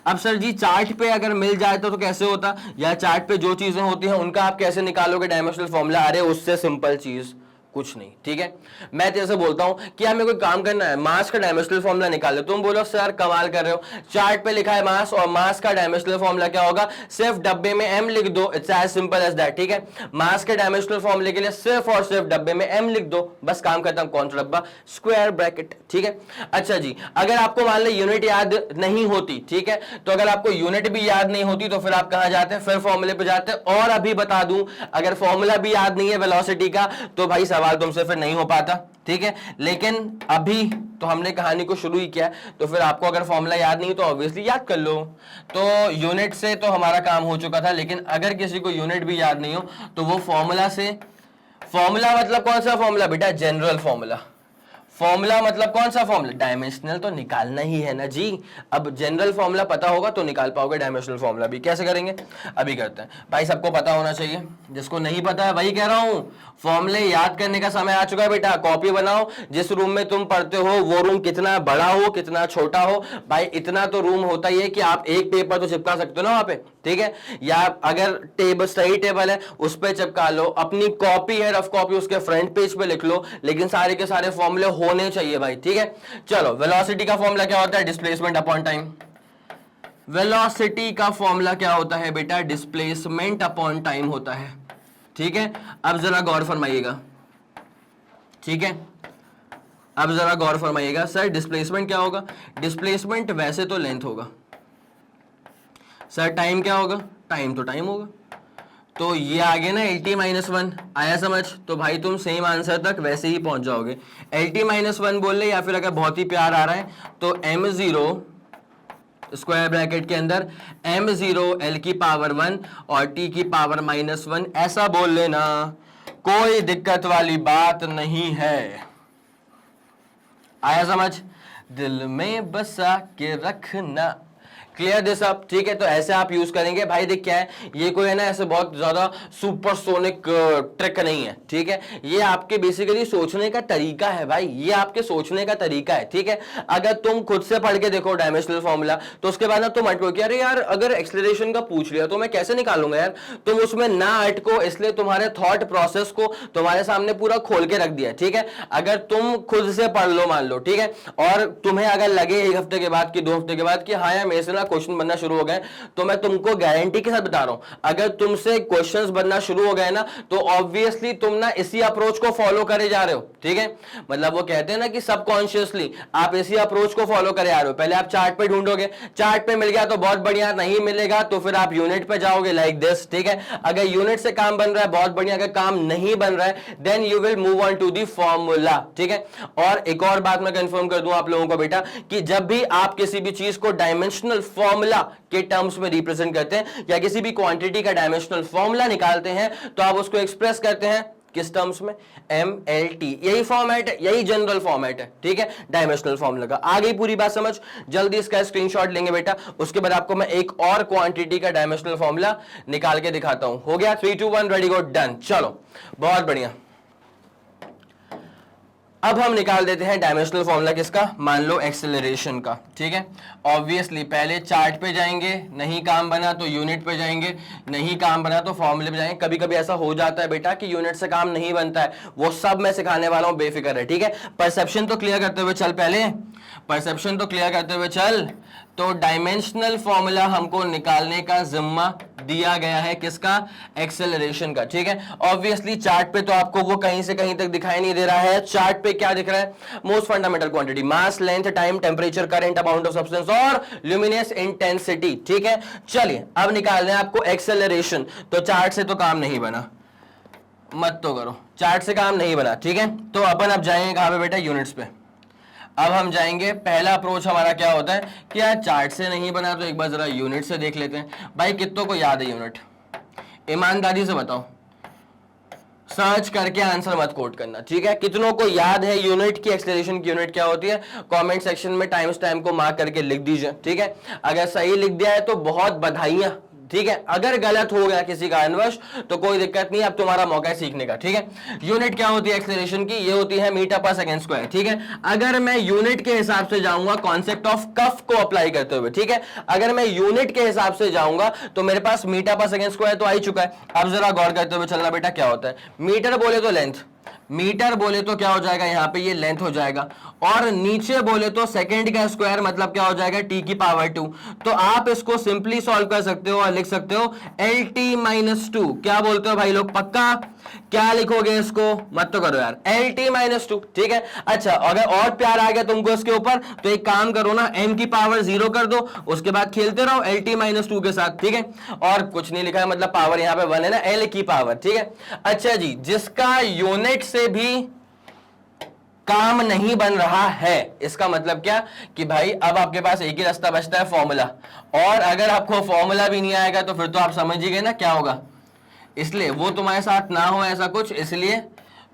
अब सर जी चार्ट पे अगर मिल जाए तो कैसे होता, या चार्ट पे जो चीजें होती हैं उनका आप कैसे निकालोगे डायमेंशनल फॉर्मूला? अरे उससे सिंपल चीज कुछ नहीं। ठीक है, मैं तेरे से बोलता हूं कि हमें कोई काम करना है, मास का डायमेंशनल फॉर्मूला निकाल लो। तुम बोलो सर कमाल कर रहे हो, चार्ट पे लिखा है मास और मास का डायमेंशनल फॉर्मूला क्या होगा? सिर्फ डब्बे में m लिख दो, it's as simple as that. ठीक है, मास के डायमेंशनल फॉर्मूले के लिए सिर्फ और सिर्फ डब्बे में m लिख दो, बस काम खत्म। कौन सा डब्बा? Square bracket. ठीक है, अच्छा जी, अगर आपको मान लो यूनिट याद नहीं होती, ठीक है, तो अगर आपको यूनिट भी याद नहीं होती तो फिर आप कहां जाते हैं? फिर फॉर्मूले पे जाते हैं। और अभी बता दूं, अगर फॉर्मूला भी याद नहीं है वेलोसिटी का तो भाई सवाल तुमसे फिर नहीं हो पाता। ठीक है, लेकिन अभी तो हमने कहानी को शुरू ही किया, तो फिर आपको अगर फॉर्मूला याद नहीं तो ऑब्वियसली याद कर लो। तो यूनिट से तो हमारा काम हो चुका था, लेकिन अगर किसी को यूनिट भी याद नहीं हो तो वो फॉर्मूला से, फॉर्मूला मतलब कौन सा फॉर्मूला बेटा? General formula. फॉर्मूला मतलब कौन सा फॉर्मूला? डायमेंशनल तो निकालना ही है ना जी। अब जनरल फॉर्मूला पता होगा तो निकाल पाओगे डायमेंशनल फॉर्मूला भी। कैसे करेंगे? अभी करते हैं भाई, सबको पता होना चाहिए, जिसको नहीं पता है वही कह रहा हूं, फॉर्मूले याद करने का समय आ चुका है बेटा। कॉपी बनाओ, जिस रूम में तुम पढ़ते हो वो रूम कितना बड़ा हो कितना छोटा हो, भाई इतना तो रूम होता ही है कि आप एक पेपर तो चिपका सकते हो ना वहां पे। ठीक है, या अगर टेबल सही टेबल है उस पर चिपका लो, अपनी कॉपी है रफ कॉपी उसके फ्रंट पेज पे लिख लो, लेकिन सारे के सारे फॉर्मूले होने चाहिए भाई। ठीक है, चलो वेलोसिटी का फॉर्मूला क्या होता है? Displacement upon time. वेलोसिटी का फॉर्मूला क्या होता है बेटा? डिस्प्लेसमेंट अपॉन टाइम होता है। ठीक है, अब जरा गौर फरमाइएगा। ठीक है, अब जरा गौर फरमाइएगा, सर डिस्प्लेसमेंट क्या होगा? डिस्प्लेसमेंट वैसे तो लेंथ होगा सर, टाइम क्या होगा? टाइम तो टाइम होगा। तो ये आ गया ना LT-1, आया समझ? तो भाई तुम सेम आंसर तक वैसे ही पहुंच जाओगे। LT-1 बोल ले, या फिर अगर बहुत ही प्यार आ रहा है तो m0 स्क्वायर ब्रैकेट के अंदर m0 L की पावर 1 और T की पावर -1 ऐसा बोल लेना, कोई दिक्कत वाली बात नहीं है। आया समझ? दिल में बसा के रखना, क्लियर दिस अप, ठीक है। तो ऐसे आप यूज करेंगे भाई। देख क्या है, ये कोई है ना ऐसे बहुत ज्यादा सुपरसोनिक ट्रिक नहीं है, ठीक है। ये आपके बेसिकली सोचने का तरीका है भाई, ये आपके सोचने का तरीका है, ठीक है। अगर तुम खुद से पढ़ के देखो डायमेंशनल फॉर्मूला, तो उसके बाद ना तुम अटको कि अरे यार अगर एक्सेलरेशन का पूछ लिया तो मैं कैसे निकालूंगा यार। तुम उसमें ना अटको, इसलिए तुम्हारे थॉट प्रोसेस को तुम्हारे सामने पूरा खोल के रख दिया, ठीक है। अगर तुम खुद से पढ़ लो मान लो, ठीक है, और तुम्हें अगर लगे एक हफ्ते के बाद कि 2 हफ्ते के बाद कि हाँ यार मेरे से ना क्वेश्चन बनना शुरू हो गए, तो मैं तुमको गारंटी के साथ बता रहा हूं, अगर तुमसे क्वेश्चंस बनना शुरू हो गए ना, तो ऑब्वियसली तुम ना इसी अप्रोच को फॉलो करे जा रहे हो, ठीक है। मतलब वो कहते हैं ना कि सबकॉन्शियसली आप इसी अप्रोच को फॉलो करे आ रहे हो। पहले आप चार्ट पे ढूंढोगे, चार्ट पे मिल गया तो बहुत बढ़िया, नहीं मिलेगा तो फिर आप यूनिट पे जाओगे लाइक दिस, ठीक है। अगर यूनिट से काम बन रहा है बहुत बढ़िया, अगर काम नहीं बन रहा है then you will move on to the formula, ठीक है। और एक और बात मैं कंफर्म कर दूं आप लोगों को बेटा, कि जब भी आप किसी भी चीज को डायमेंशनल फॉर्मूला के टर्म्स में रिप्रेजेंट करते हैं या किसी भी क्वांटिटी का डायमेंशनल फॉर्मूला निकालते हैं, तो आप उसको एक्सप्रेस करते हैं किस टर्म्स में, MLT। यही फॉर्मेट है, यही जनरल फॉर्मेट है, ठीक है, डायमेंशनल फॉर्मूला का। आ गई पूरी बात समझ? जल्दी इसका स्क्रीनशॉट लेंगे बेटा, उसके बाद आपको मैं एक और क्वांटिटी का डायमेंशनल फॉर्मूला निकाल के दिखाता हूं। हो गया? 3 2 1 रेडी गो डन। चलो बहुत बढ़िया। अब हम निकाल देते हैं डायमेंशनल फॉर्मूला किसका, मान लो एक्सेलरेशन का, ठीक है। ऑब्वियसली पहले चार्ट पे जाएंगे, नहीं काम बना तो यूनिट पे जाएंगे, नहीं काम बना तो फॉर्मूले पे जाएंगे। कभी कभी ऐसा हो जाता है बेटा कि यूनिट से काम नहीं बनता है, वो सब मैं सिखाने वाला हूं, बेफिक्र है, ठीक है। परसेप्शन तो क्लियर करते हुए चल, पहले परसेप्शन तो क्लियर करते हुए चल। तो डायमेंशनल फॉर्मूला हमको निकालने का जिम्मा दिया गया है किसका, एक्सेलरेशन का, ठीक है। ऑब्वियसली चार्ट पे तो आपको वो कहीं से कहीं तक दिखाई नहीं दे रहा है। चार्ट पे क्या दिख रहा है, most fundamental quantity, mass, length, time, temperature, current, amount of substance और ल्यूमिनस इंटेंसिटी, ठीक है। चलिए अब निकालना है आपको एक्सेलरेशन। तो चार्ट से तो काम नहीं बना, मत तो करो, चार्ट से काम नहीं बना, ठीक है। तो अपन अब जाएंगे कहां पे बेटा, यूनिट्स पे। अब हम जाएंगे, पहला अप्रोच हमारा क्या होता है कि यार चार्ट से नहीं बना तो एक बार जरा यूनिट से देख लेते हैं। भाई कितनों को याद है यूनिट, ईमानदारी से बताओ, सर्च करके आंसर मत कोट करना, ठीक है। कितनों को याद है यूनिट की, एक्सेलरेशन की यूनिट क्या होती है? कमेंट सेक्शन में टाइम को मार्क करके लिख दीजिए, ठीक है। अगर सही लिख दिया है तो बहुत बधाइयां, ठीक है। अगर गलत हो गया किसी कारणवश तो कोई दिक्कत नहीं, अब तुम्हारा मौका है सीखने का, ठीक है। यूनिट क्या होती है एक्सेलरेशन की, ये होती है मीटर पर सेकंड स्क्वायर, ठीक है। अगर मैं यूनिट के हिसाब से जाऊंगा कॉन्सेप्ट ऑफ कफ को अप्लाई करते हुए, ठीक है, अगर मैं यूनिट के हिसाब से जाऊंगा तो मेरे पास मीटर पर सेकंड स्क्वायर तो आ ही चुका है। अब जरा गौर करते हुए चलना बेटा, क्या होता है, मीटर बोले तो लेंथ, मीटर बोले तो क्या हो जाएगा, यहां पे ये लेंथ हो जाएगा, और नीचे बोले तो सेकंड का स्क्वायर मतलब क्या हो जाएगा, t की पावर 2। तो आप इसको सिंपली सॉल्व कर सकते हो और लिख सकते हो LT-2। क्या बोलते हो भाई लोग, पक्का? क्या लिखोगे इसको, मत तो करो यार, LT-2, ठीक है। अच्छा अगर और प्यार आ गया तुमको इसके ऊपर तो एक काम करो ना, m की पावर 0 कर दो, उसके बाद खेलते रहो LT-2 के साथ, ठीक है। और कुछ नहीं लिखा है, मतलब पावर यहां पे 1 है ना, L की पावर, ठीक है। अच्छा जी, जिसका यूनिट से भी काम नहीं बन रहा है, इसका मतलब क्या कि भाई अब आपके पास एक ही रास्ता बचता है, फॉर्मूला। और अगर आपको फॉर्मूला भी नहीं आएगा तो फिर तो आप समझ ही गए ना क्या होगा। इसलिए वो तुम्हारे साथ ना हो ऐसा कुछ, इसलिए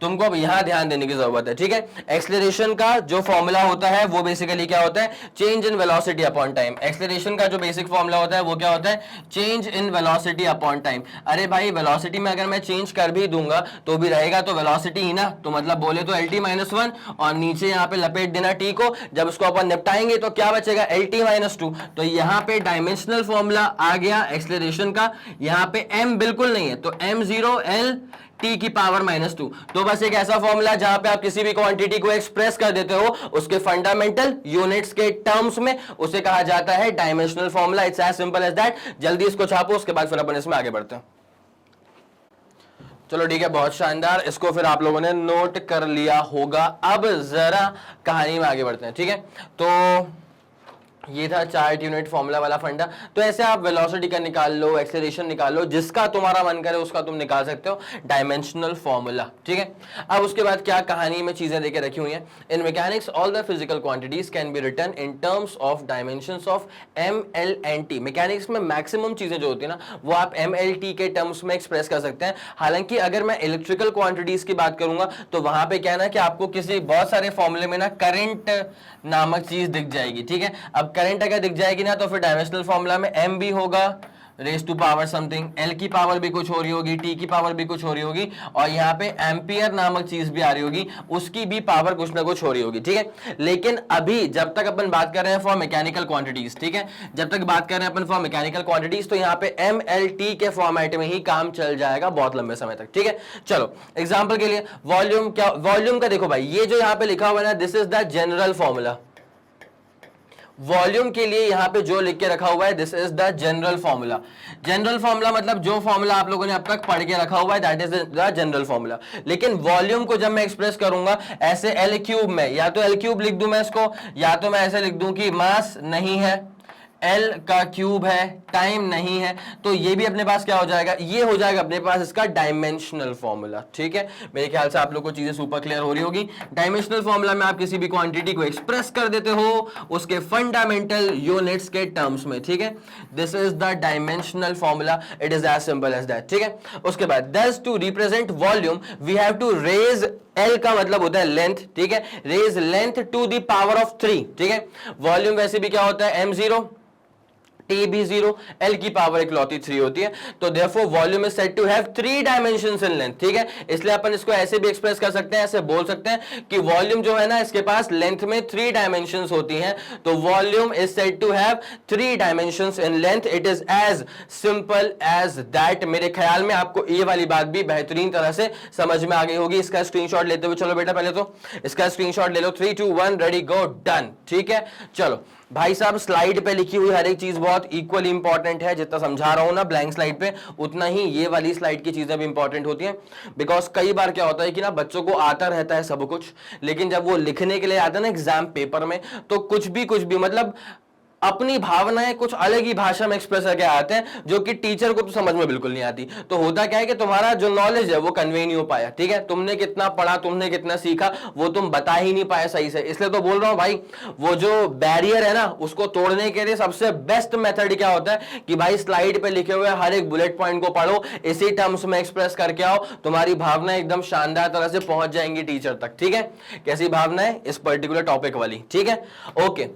तुमको अब यहां ध्यान देने की जरूरत है, ठीक है। एक्सेलरेशन का जो फॉर्मूला होता है वो बेसिकली क्या होता है, change in velocity upon time. Acceleration का जो बेसिक फॉर्मूला होता है वो क्या होता है, change in velocity upon time. अरे भाई वेलोसिटी में अगर मैं चेंज कर भी दूंगा तो भी रहेगा तो वेलोसिटी ही ना, तो मतलब बोले तो LT-1 और नीचे यहाँ पे लपेट देना t को। जब उसको अपन निपटाएंगे तो क्या बचेगा, LT-2। तो यहाँ पे डायमेंशनल फॉर्मूला आ गया एक्सेलरेशन का, यहाँ पे m बिल्कुल नहीं है तो m0 L t की पावर -2। तो बस एक ऐसा फॉर्मूला जहां पे आप किसी भी क्वांटिटी को एक्सप्रेस कर देते हो उसके फंडामेंटल यूनिट्स के टर्म्स में, उसे कहा जाता है dimensional formula. It's as simple as that. जल्दी इसको छापो, उसके बाद फिर अपन इसमें आगे बढ़ते हैं। चलो ठीक है, बहुत शानदार, इसको फिर आप लोगों ने नोट कर लिया होगा। अब जरा कहानी में आगे बढ़ते हैं, ठीक है। तो ये था चार्ट यूनिट फॉर्मूला वाला फंडा। तो ऐसे आप वेलोसिटी का निकाल लो, एक्सेलरेशन निकाल लो, जिसका तुम्हारा मन करे उसका तुम निकाल सकते हो, डायमेंशनल फॉर्मूला, ठीक है। अब उसके बाद क्या कहानी में चीजें देके रखी हुई हैं, in mechanics all the physical quantities can be written in terms of dimensions of M, L and T। Mechanics में मैक्सिमम चीजें जो होती है ना वो आप MLT के टर्म्स में एक्सप्रेस कर सकते हैं। हालांकि अगर मैं इलेक्ट्रिकल क्वांटिटीज की बात करूंगा तो वहां पे क्या है ना कि आपको किसी बहुत सारे फॉर्मूले में ना करंट नामक चीज दिख जाएगी, ठीक है। अब करंट अगर दिख जाएगी ना तो फिर डायमेंशनल फॉर्मूला में m भी होगा raise to power something, L की पावर भी कुछ हो रही होगी, टी की पावर भी कुछ हो रही होगी, और यहाँ पे एम्पियर नामक चीज भी आ रही होगी, उसकी भी पावर कुछ ना कुछ हो रही होगी, ठीक है। लेकिन अभी जब तक अपन बात कर रहे हैं फॉर मैकेनिकल क्वांटिटीज, ठीक है, जब तक बात कर रहे हैं अपन फॉर मैकेनिकल क्वांटिटीज, तो यहाँ पे एम एल टी के फॉर्मेट में ही काम चल जाएगा बहुत लंबे समय तक, ठीक है। चलो एग्जाम्पल के लिए वॉल्यूम, क्या वॉल्यूम का देखो भाई, ये जो यहाँ पे लिखा हुआ है ना, this is the general formula. Volume के लिए यहां पे जो लिख के रखा हुआ है, this is the general formula. General formula मतलब जो फॉर्मूला आप लोगों ने अब तक पढ़ के रखा हुआ है, that is the general formula. लेकिन वॉल्यूम को जब मैं एक्सप्रेस करूंगा ऐसे एल क्यूब में, या तो एल क्यूब लिख दूं मैं इसको, या तो मैं ऐसे लिख दूं कि मास नहीं है, एल का क्यूब है, टाइम नहीं है, तो ये भी अपने पास क्या हो जाएगा, ये हो जाएगा अपने पास इसका डायमेंशनल फॉर्मूला, ठीक है। मेरे ख्याल से आप लोग को चीजें सुपर क्लियर हो रही होगी। डायमेंशनल फॉर्मूला में आप किसी भी क्वांटिटी को एक्सप्रेस कर देते हो उसके फंडामेंटल यूनिट्स के टर्म्स में, ठीक है। This is the dimensional formula, it is as simple as that, ठीक है। उसके बाद thus to represent volume we have to raise, L का मतलब होता है लेंथ, ठीक है, raise length to the power of 3, ठीक है। वॉल्यूम वैसे भी क्या होता है, m0, टी भी 0, एल की पावर इकलौती 3 होती है, तो therefore volume is said to have 3 dimensions in length, ठीक है। इसलिए अपन इसको ऐसे भी एक्सप्रेस कर सकते हैं, ऐसे बोल सकते हैं कि वॉल्यूम जो है ना, इसके पास लेंथ में 3 डायमेंशंस होती हैं, तो volume is said to have 3 dimensions in length. It is as simple as that. मेरे ख्याल में आपको ये वाली बात भी बेहतरीन तरह से समझ में आ गई होगी। इसका स्क्रीनशॉट लेते हुए चलो बेटा, पहले तो इसका स्क्रीनशॉट ले लो, 3 2 1 रेडी गो डन, ठीक है। चलो भाई साहब, स्लाइड पे लिखी हुई हर एक चीज बहुत इक्वली इंपॉर्टेंट है, जितना समझा रहा हूं ना ब्लैंक स्लाइड पे, उतना ही ये वाली स्लाइड की चीजें भी इंपॉर्टेंट होती हैं। बिकॉज कई बार क्या होता है कि ना बच्चों को आता रहता है सब कुछ, लेकिन जब वो लिखने के लिए आता है ना एग्जाम पेपर में, तो कुछ भी मतलब अपनी भावनाएं कुछ अलग ही भाषा में एक्सप्रेस करके आते हैं, जो कि टीचर को तो समझ में बिल्कुल नहीं आती। तो होता क्या है कि तुम्हारा जो नॉलेज है वो कन्वे नहीं हो पाया, ठीक है। तुमने कितना पढ़ा, तुमने कितना सीखा, वो तुम बता ही नहीं पाए सही से। इसलिए तो बोल रहा हूं भाई, वो जो बैरियर है ना, उसको तोड़ने के लिए सबसे बेस्ट मेथड क्या होता है कि भाई स्लाइड पे लिखे हुए हर एक बुलेट पॉइंट को पढ़ो, इसी टर्म्स में एक्सप्रेस करके आओ, तुम्हारी भावनाएं एकदम शानदार तरह से पहुंच जाएंगी टीचर तक, ठीक है। कैसी भावनाएं, इस पर्टिकुलर टॉपिक वाली, ठीक है, okay.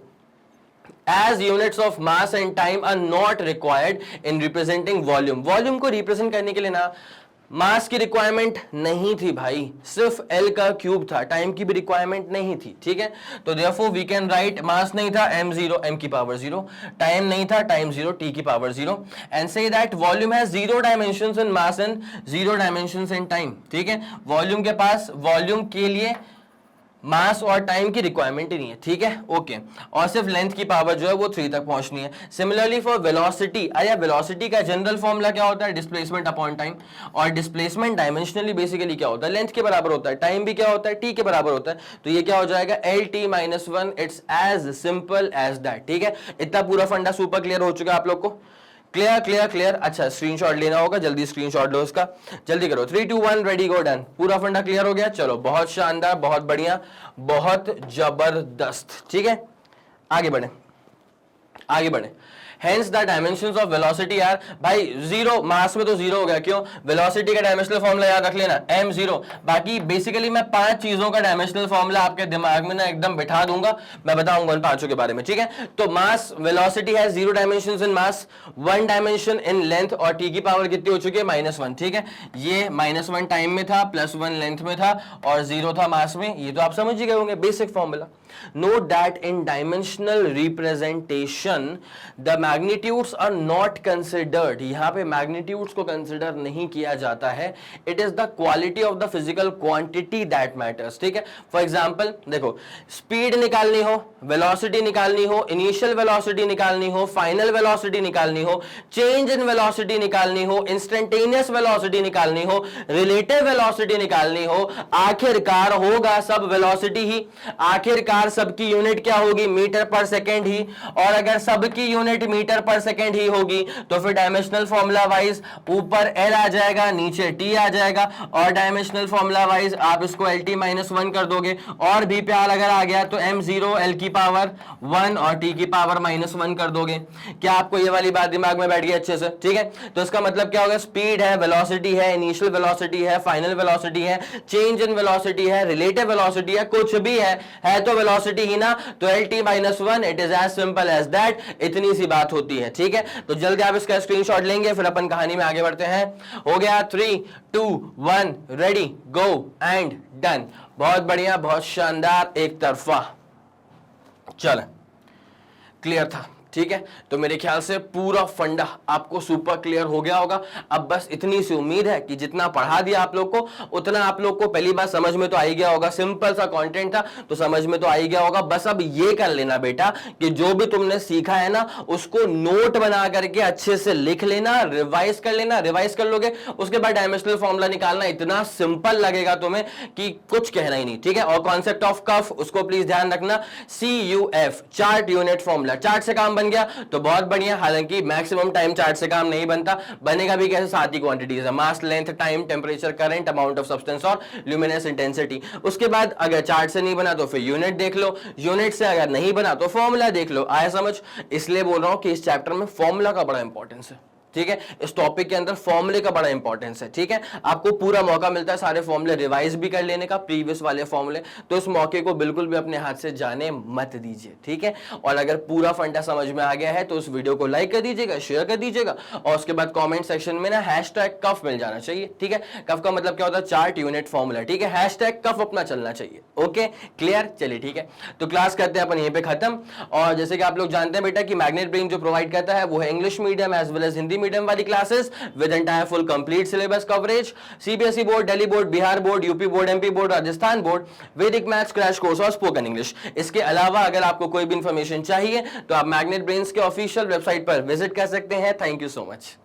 As units of mass and time are not required in representing volume. Volume को रिप्रेजेंट करने के लिए ना मास की रिक्वायरमेंट नहीं थी भाई, सिर्फ एल का क्यूब था, टाइम की भी रिक्वायरमेंट नहीं थी, ठीक है। तो देयरफॉर वी कैन राइट, मास नहीं था m0, m की पावर 0, टाइम नहीं था, टाइम 0, t की power 0, and say that volume has 0 dimensions in mass and 0 dimensions in time, ठीक है। वॉल्यूम के पास, वॉल्यूम के लिए मास और टाइम की रिक्वायरमेंट ही नहीं है, ठीक है, ओके। और सिर्फ लेंथ की पावर जो है वो 3 तक पहुंचनी है। सिमिलरली फॉर वेलोसिटी, अरे वेलोसिटी का जनरल फॉर्मूला क्या होता है, डिस्प्लेसमेंट अपॉन टाइम, और डिस्प्लेसमेंट डायमेंशनली बेसिकली क्या होता है, लेंथ के बराबर होता है, टाइम भी क्या होता है, टी के बराबर होता है, तो ये क्या हो जाएगा, L T minus 1, it's as simple as that, ठीक है। इतना पूरा फंडा सुपर क्लियर हो चुका है आप लोग को, क्लियर क्लियर क्लियर। अच्छा, स्क्रीनशॉट लेना होगा, जल्दी स्क्रीनशॉट लो इसका, जल्दी करो, 3 2 1 रेडी गो डन। पूरा फंडा क्लियर हो गया, चलो बहुत शानदार, बहुत बढ़िया, बहुत जबरदस्त, ठीक है। आगे बढ़े, आगे बढ़े। Hence the dimensions of velocity are, भाई 0 मास में तो 0 हो गया, क्यों, वेलोसिटी का डायमेंशनल फॉर्मूला याद रख लेना, m0। बाकी बेसिकली मैं 5 चीजों का डायमेंशनल फॉर्मूला आपके दिमाग में ना एकदम बिठा दूंगा, मैं बताऊंगा उन 5 के बारे में, ठीक है। तो मास, वेलोसिटी है 0 dimensions in mass, 1 dimension in length, और टी की पावर कितनी हो चुकी है, -1, ठीक है। ये -1 टाइम में था, +1 लेंथ में था, और 0 था मास में, ये तो आप समझ ही गए होंगे, basic formula. Note that in dimensional representation the magnitudes are not considered. यहाँ पे magnitudes को consider नहीं किया जाता है. It is the quality of the physical quantity that matters. ठीक है. For example, देखो, speed निकालनी हो, velocity निकालनी हो, initial velocity निकालनी हो, final velocity निकालनी हो, change in velocity निकालनी हो, instantaneous velocity निकालनी हो, relative velocity निकालनी हो, आखिरकार होगा सब velocity ही, आखिरकार सबकी यूनिट क्या होगी, मीटर पर सेकेंड ही, और अगर सबकी यूनिट मीटर पर सेकेंड ही होगी, तो फिर डायमेंशनल फॉर्मूला वाइज ऊपर L आ जाएगा, नीचे T आ जाएगा, और डायमेंशनल फॉर्मूला वाइज आप इसको LT माइनस 1 कर दोगे, और भी प्यार अगर आ गया तो m0 L की पावर 1 और T की पावर माइनस 1 कर दोगे। क्या आपको ये वाली बात दिमाग में बैठ गई अच्छे से? ठीक है, तो इसका मतलब क्या होगा, स्पीड है, वेलोसिटी है, इनिशियल वेलोसिटी है, फाइनल वेलोसिटी है, चेंज इन वेलोसिटी है, रिलेटिव वेलोसिटी है, कुछ भी है तो वेलोसिटी ही ना, तो LT minus 1, it is as simple as that. इतनी सी बात होती है। ठीक है, तो जल्दी आप इसका स्क्रीनशॉट लेंगे, फिर अपन कहानी में आगे बढ़ते हैं। हो गया 3 2 1 रेडी गो एंड डन। बहुत बढ़िया, बहुत शानदार, एक तरफा। चल, क्लियर था? ठीक है, तो मेरे ख्याल से पूरा फंडा आपको सुपर क्लियर हो गया होगा। अब बस इतनी सी उम्मीद है कि जितना पढ़ा दिया आप लोग को उतना आप लोग को पहली बार समझ में तो आ ही गया होगा। सिंपल सा कंटेंट था तो समझ में तो आ ही गया होगा। बस अब ये कर लेना बेटा कि जो भी तुमने सीखा है ना उसको नोट बना करके अच्छे से लिख लेना, रिवाइज कर लेना। रिवाइज कर लोगे उसके बाद डायमेंशनल फॉर्मूला निकालना इतना सिंपल लगेगा तुम्हें कि कुछ कहना ही नहीं। ठीक है, और कॉन्सेप्ट ऑफ कफ उसको प्लीज ध्यान रखना, CUF chart unit formula, chart से काम बन गया तो बहुत बढ़िया। हालांकि मैक्सिमम टाइम चार्ट से काम नहीं बनता, बनेगा भी कैसे, सात ही क्वांटिटीज है, mass, length, time, temperature, current, amount of substance और ल्यूमिनेंस इंटेंसिटी। उसके बाद अगर चार्ट से नहीं बना तो फिर यूनिट देख लो, यूनिट से अगर नहीं बना तो फॉर्मूला देख लो। आया समझ? इसलिए बोल रहा हूं कि इस चैप्टर में फॉर्मूला का बड़ा इंपॉर्टेंस है। ठीक है, इस टॉपिक के अंदर फॉर्मूले का बड़ा इंपॉर्टेंस है। ठीक है, आपको पूरा मौका मिलता है सारे फॉर्मूले रिवाइज भी कर लेने का, प्रीवियस वाले फॉर्मूले, तो इस मौके को बिल्कुल भी अपने हाथ से जाने मत दीजिए। ठीक है, और अगर पूरा फंडा समझ में आ गया है तो उस वीडियो को लाइक कर दीजिएगा, शेयर कर दीजिएगा, और उसके बाद कॉमेंट सेक्शन में ना #कफ मिल जाना चाहिए। ठीक है, कफ का मतलब क्या होता है, चार्ट यूनिट फॉर्मूला। ठीक है, #कफ अपना चलना चाहिए। Okay, clear? चलिए ठीक है, तो क्लास करते हैं अपन यहीं पे खत्म। और जैसे कि आप लोग जानते हैं बेटा कि मैग्नेट ब्रेन जो प्रोवाइड करता है वो है English medium as well as Hindi medium वाली classes with entire full complete syllabus coverage, CBSE board, Delhi board, Bihar board, UP board, MP board, Rajasthan board, Vedic maths crash course और स्पोकन इंग्लिश। इसके अलावा अगर आपको कोई भी इंफॉर्मेशन चाहिए तो आप मैग्नेट ब्रेन्स के ऑफिशियल वेबसाइट पर विजिट कर सकते हैं। Thank you so much.